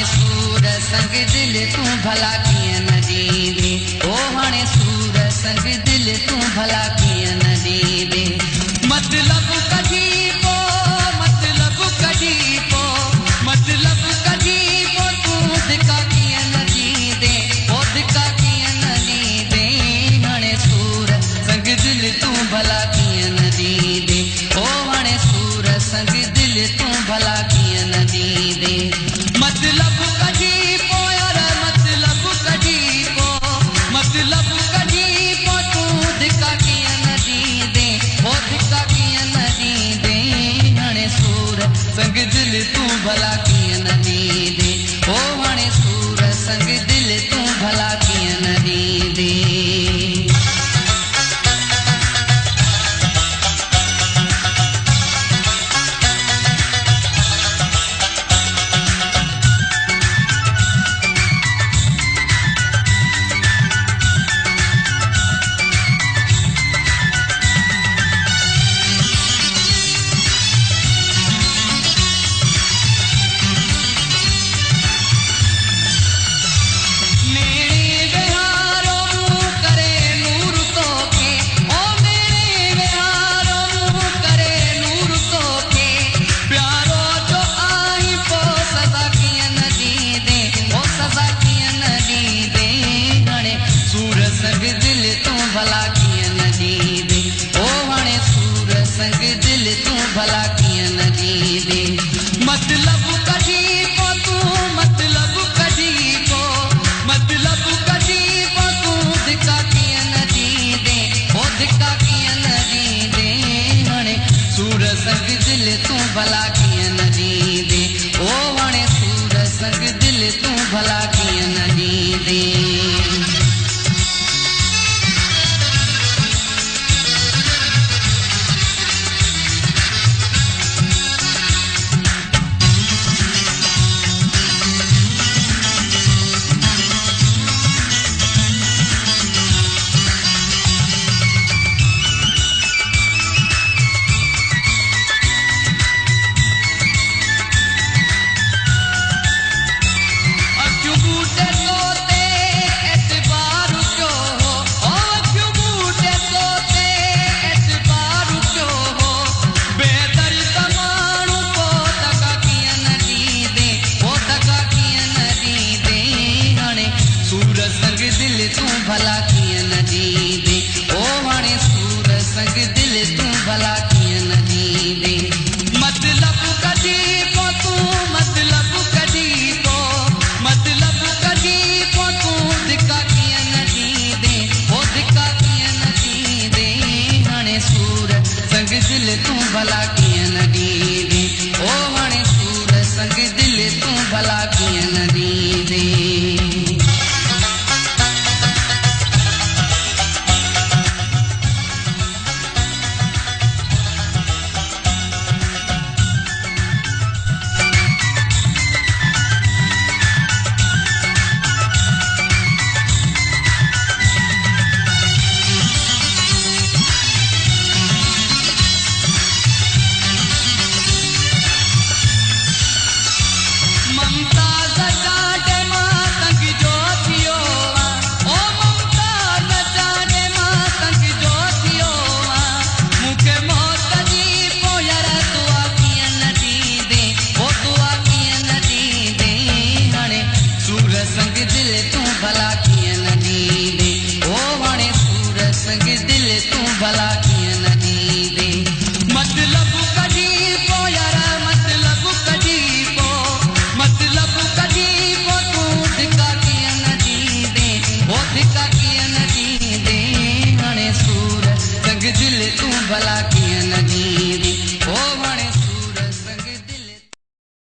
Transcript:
सूर संग दिल तू भला कीअं न ॾींदे ओ हाणे सूर संग दिल तू भला कीअं न ॾींदे मतलब कढी पो तू धिका कीअं न ॾींदे ओ धिका कीअं न ॾींदे हाणे सूर संग दिल तू भला कीअं न ॾींदे ओ हाणे सूर संग दिल तू भला कीअं न ॾींदे मतलब कढी पो यार मतलब कढी पो तू धिका कीअं न ॾींदे ओ धिका कीअं न ॾींदे हाणे सूर संग दिल तू भला कीअं न ॾींदे ओ हाणे सूर संग दिल तू भला कीअं न ॾींदे भला कीअं न ॾींदे ओ हाणे सूर संग दिल तू भला कीअं न ॾींदे मतलब कढी पो तू धिका कीअं न ॾींदे ओ धिका कीअं न ॾींदे हाणे सूर संग दिल तू भला कीअं न ॾींदे ओ हाणे सूर संग दिल तू भला कीअं न ॾींदे तू भला कीअं न ॾींदे ओ हाणे सूर संग दिल तू भला कीअं न ॾींदे मतलब कढी पो तू धिका कीअं न ॾींदे ओ धिका कीअं न ॾींदे हाणे सूर संग दिल तू भला